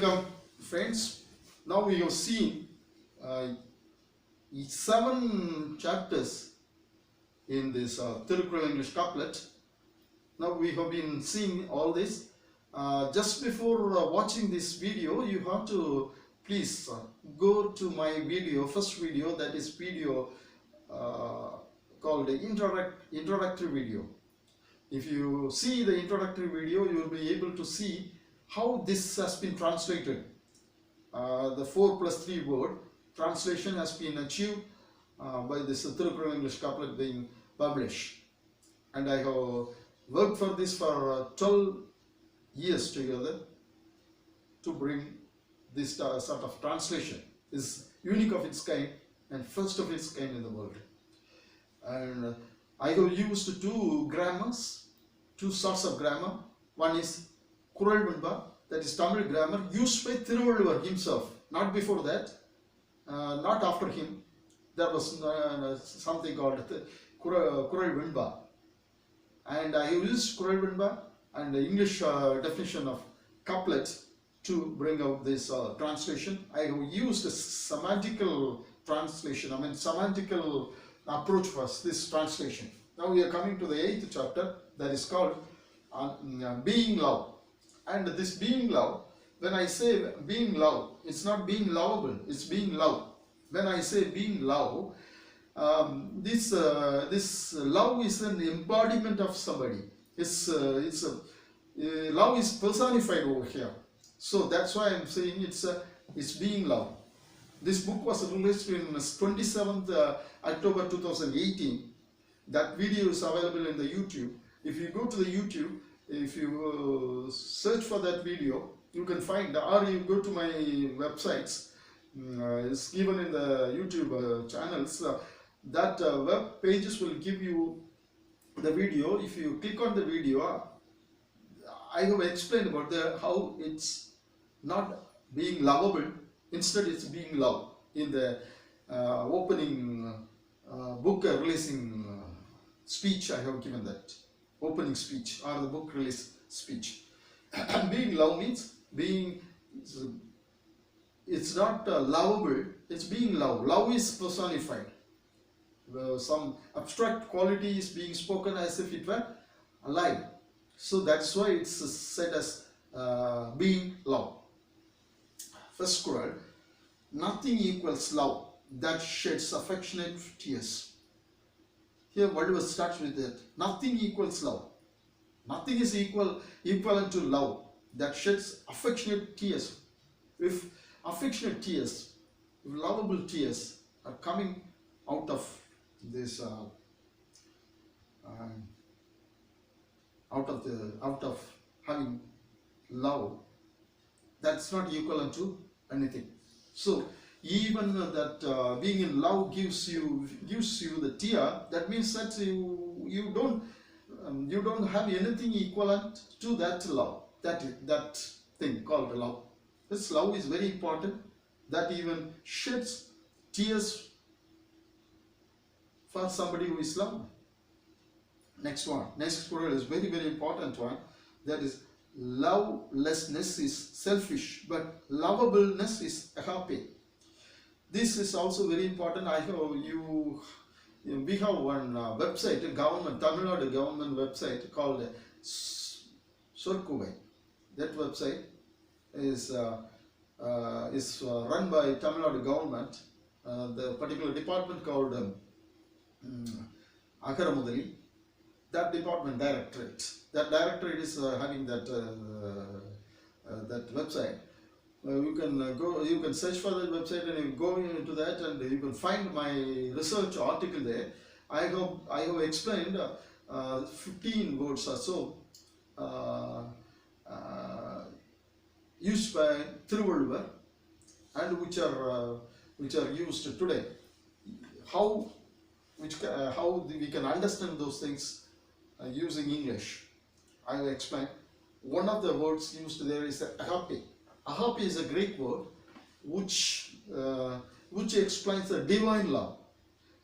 Welcome friends. Now we have seen 7 chapters in this Thirukkural English couplet. Now we have been seeing all this. Just before watching this video, you have to please go to my video, first video, that is video called introductory video. If you see the introductory video, you will be able to see how this has been translated. The 4+3 word translation has been achieved by this Thirukkural English couplet being published. And I have worked for this for 12 years together to bring this sort of translation. Is unique of its kind and first of its kind in the world. And I have used two sorts of grammar. One is Kural Venba, that is Tamil grammar used by Thiruvallur himself, not before that, not after him. There was something called Kural Venba, and I used Kural Venba and the English definition of couplet to bring out this translation. I have used a semantical translation, semantical approach for this translation. Now we are coming to the 8th chapter, that is called being love. And this being love, when I say being love, it's not being lovable, it's being love. When I say being love, this love is an embodiment of somebody. Love is personified over here. So that's why I'm saying it's being love. This book was released in 27th October 2018. That video is available in the YouTube. If you go to the YouTube, if you search for that video, you can find, or you go to my websites, it's given in the YouTube channels. That web pages will give you the video. If you click on the video, I have explained about how it's not being lovable, instead it's being love in the opening book releasing speech. I have given that opening speech or the book release speech. Being love means it's not lovable, it's being love. Love is personified. Some abstract quality is being spoken as if it were alive. So that's why it's said as being love. First Quran, nothing equals love that sheds affectionate tears. Here whatever starts with that, nothing equals love. Nothing is equivalent to love that sheds affectionate tears. If affectionate tears, if lovable tears are coming out of this, out of having love, that's not equivalent to anything. So even that being in love gives you the tear, that means that you don't have anything equivalent to that love, that thing called love. This love is very important, that even sheds tears for somebody who is loved. Next Quran is very, very important one, that is lovelessness is selfish, but lovableness is happy. This is also very important. We have one website, a government, Tamil Nadu government website called Thirukkural. That website is run by Tamil Nadu government. The particular department called Akaramudali. That department directorate. That directorate is having that website. You can search for that website and you go into that and you can find my research article there. I have explained 15 words or so used by Thiruvallur and which are used today. How we can understand those things using English. I will explain. One of the words used there is agape. Agape is a Greek word which explains the divine love.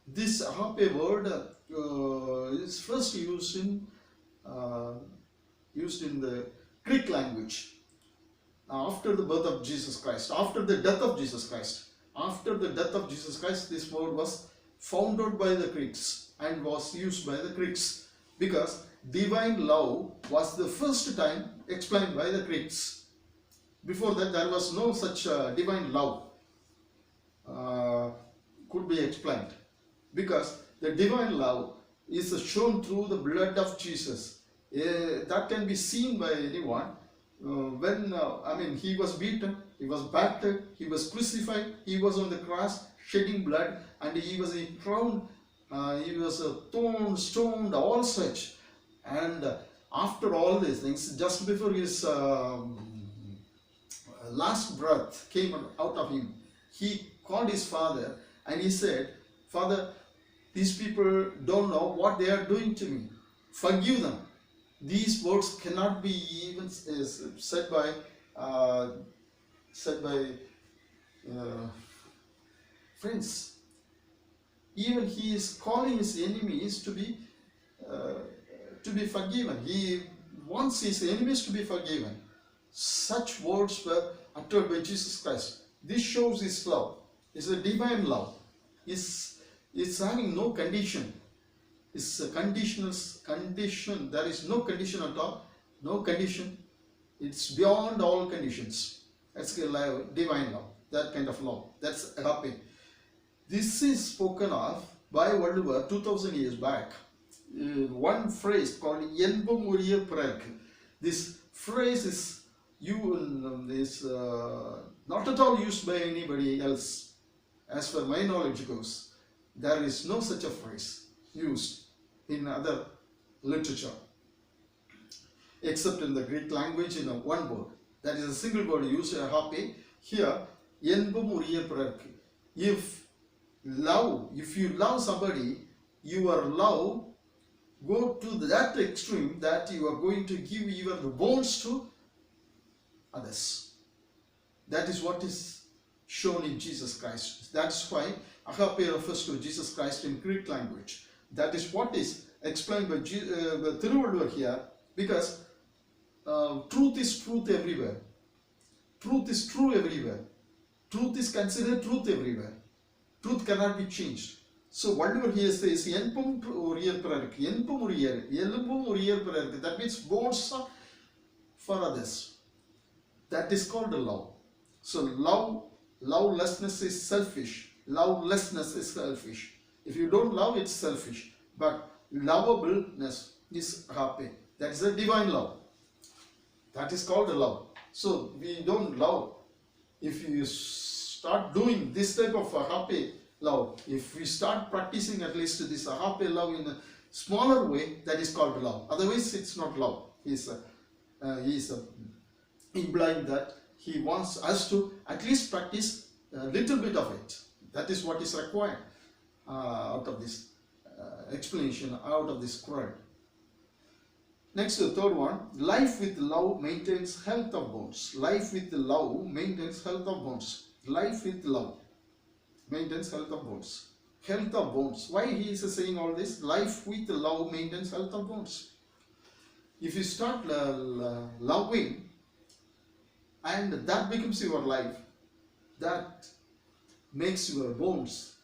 This agape word is first used in the Greek language. after the birth of Jesus Christ, after the death of Jesus Christ. After the death of Jesus Christ, this word was found out by the Greeks and was used by the Greeks, because divine love was the first time explained by the Greeks. Before that, there was no such divine love could be explained, because the divine love is shown through the blood of Jesus. That can be seen by anyone. When he was beaten, he was battered, he was crucified, he was on the cross shedding blood, and he was crowned, he was thorn, stoned, all such. And after all these things, just before his last breath came out of him, he called his father and he said, "Father, these people don't know what they are doing to me. Forgive them." These words cannot be even said by friends. Even he is calling his enemies to be forgiven. He wants his enemies to be forgiven. Such words were uttered by Jesus Christ. This shows his love. It's a divine love. It's having no condition. It's a condition. There is no condition at all. No condition. It's beyond all conditions. That's divine love. That kind of love. That's agape. This is spoken of by World War 2000 years back. One phrase called "Yenbum Uriya Prag." This phrase is not at all used by anybody else. As far my knowledge goes, there is no such a phrase used in other literature, except in the Greek language in one word. That is a single word used, agape. Here, "Yenbum Uriya Prag." If you love somebody, your love go to that extreme that you are going to give your bones to others. That is what is shown in Jesus Christ. That's why agape refers to Jesus Christ in Greek language. That is what is explained by Thirukkural here, because truth is truth everywhere. Truth is true everywhere. Truth is considered truth everywhere. Truth cannot be changed. So whatever he says, "Yenpum Uriya Prag," "Yenpum Uriya," "Yelubum Uriya Prag," that means bones for others. That is called love. So lovelessness is selfish. Lovelessness is selfish. If you don't love, it's selfish. But lovableness is agape. That is a divine love. That is called love. So we don't love. If you start doing this type of agape love, if we start practicing at least this agape love in a smaller way, that is called love. Otherwise, it's not love. He is implying that he wants us to at least practice a little bit of it. That is what is required out of this explanation, out of this quote. Next, the third one, life with love maintains health of bones. Life with love maintains health of bones. Life with love maintains health of bones. Health of bones. Why he is saying all this? Life with love maintains health of bones. If you start loving, and that becomes your life, that makes your bones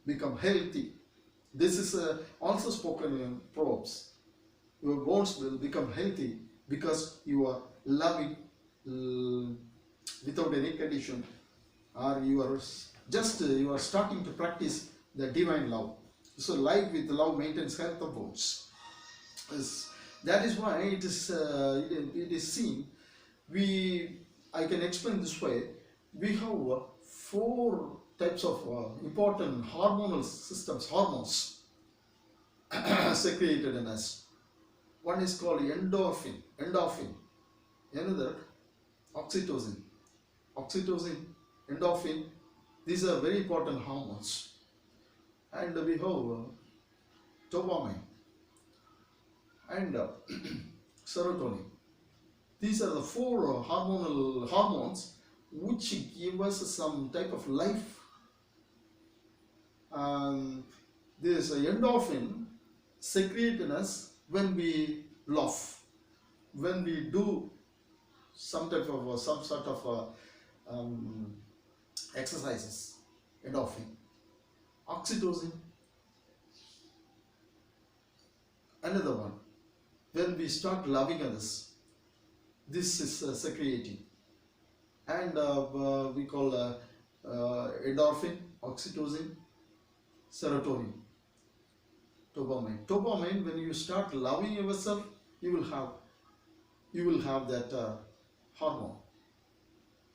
become healthy. This is also spoken in Proverbs. Your bones will become healthy because you are loving without any condition, or you are starting to practice the divine love. So life with love maintains health of bones. That is why it is seen. I can explain this way. We have 4 types of important hormonal systems, hormones secreted in us. One is called endorphin. Another, oxytocin. Endorphin. These are very important hormones. And we have dopamine and serotonin. These are the 4 hormones which give us some type of life. This endorphin secreted in us when we laugh, when we do some sort of exercises. Endorphin, oxytocin, another one. When we start loving others, this is secreting, and we call endorphin, oxytocin, serotonin, dopamine. Dopamine, when you start loving yourself, you will have that hormone.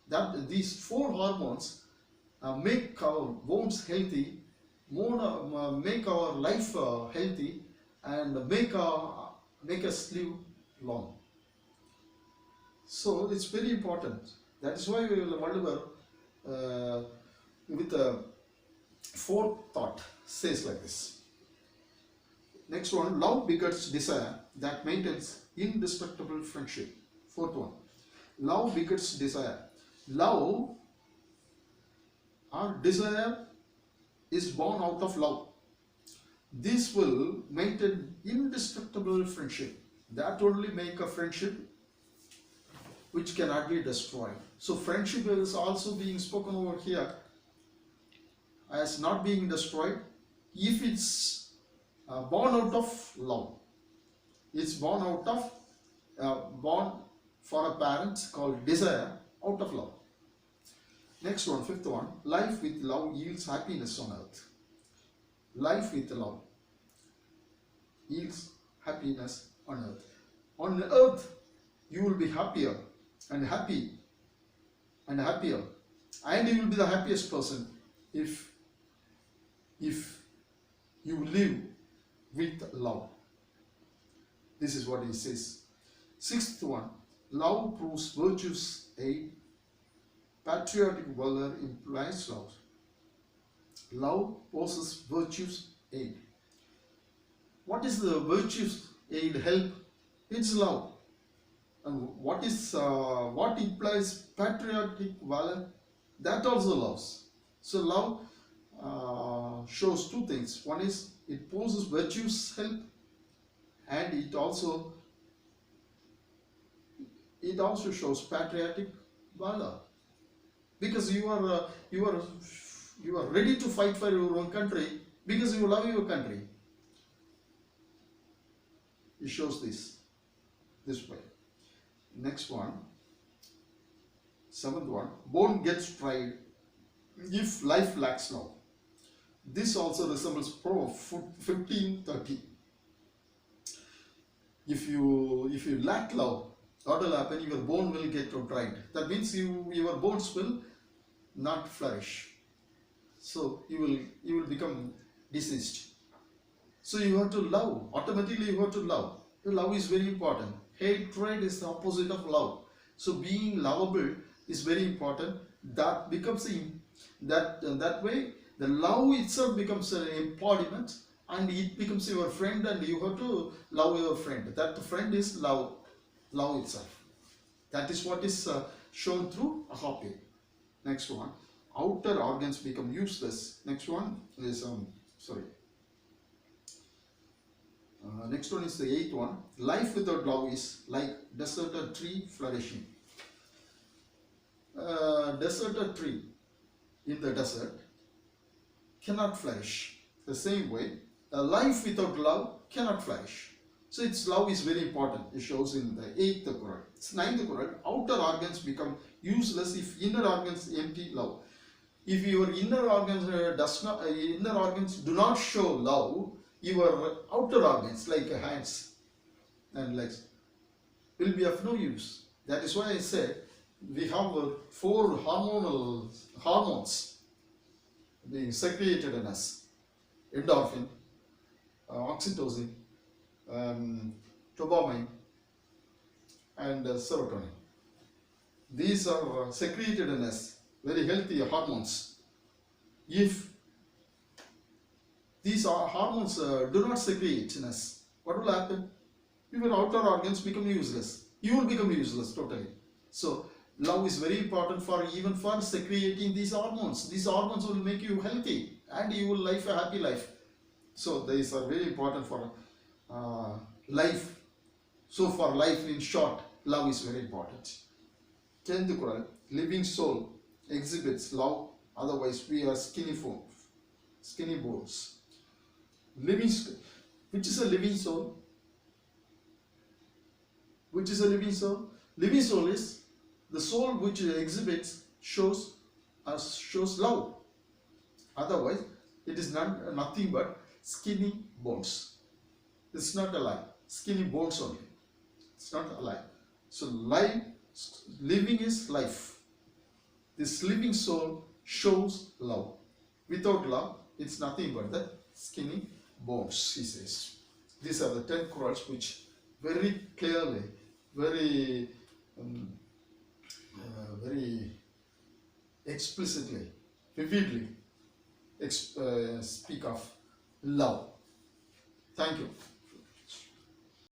That these four hormones make our bones healthy, make our life healthy, and make us live long. So it's very important. That is why we will wonder with the fourth thought says like this. Next one, love begets desire that maintains indestructible friendship. Fourth one, love begets desire. Love or desire is born out of love. This will maintain indestructible friendship. That only make a friendship which cannot be destroyed. So friendship is also being spoken over here as not being destroyed if it's born out of love. It's born out of born for a parent called desire out of love. Next one, fifth one, life with love yields happiness on earth. Life with love yields happiness on earth. On earth, you will be happier and happy and happier, and you will be the happiest person if you live with love. This is what he says. Sixth one, love proves virtue's aid. Patriotic valor implies love. Love possesses virtue's aid. What is the virtue's aid help? It's love. And what implies patriotic valor? That also loves. So love shows two things. One is it possesses virtue's help, and it also shows patriotic valor. Because you are ready to fight for your own country because you love your country. It shows this way. Next one, seventh one, bone gets tried if life lacks love. This also resembles Proverbs 15:30. If you lack love, what will happen? Your bone will get dried. That means your bones will not flourish. So you will become diseased. So you have to love. Automatically you have to love. Love is very important. Hatred is the opposite of love. So being lovable is very important. That becomes that way the love itself becomes an embodiment, and it becomes your friend, and you have to love your friend. That friend is love itself. That is what is shown through agape. Next one, outer organs become useless. Next one is next one is the eighth one. Life without love is like deserted tree flourishing. Deserted tree in the desert cannot flourish. The same way, a life without love cannot flourish. So its love is very important. It shows in the 8th Quran. It's 9th Quran. Outer organs become useless if inner organs empty love. If your inner organs do not show love, your outer organs like hands and legs will be of no use. That is why I said we have 4 hormones being secreted in us: endorphin, oxytocin, dopamine, and serotonin. These are secreted in us, very healthy hormones. If these hormones do not secrete in us, what will happen? Your outer organs become useless. You will become useless totally. So love is very important even for secreting these hormones. These hormones will make you healthy and you will live a happy life. So these are very important for life. So for life, in short, love is very important. 10th Quran, living soul exhibits love, otherwise we are skinny bones. Which is a living soul? Which is a living soul? Living soul is the soul which exhibits, shows love. Otherwise, it is nothing but skinny bones. It's not alive. Skinny bones only. It's not alive. So living is life. This living soul shows love. Without love, it's nothing but the skinny bones, he says. These are the 10 Qurans which very clearly, very explicitly, vividly speak of love. Thank you.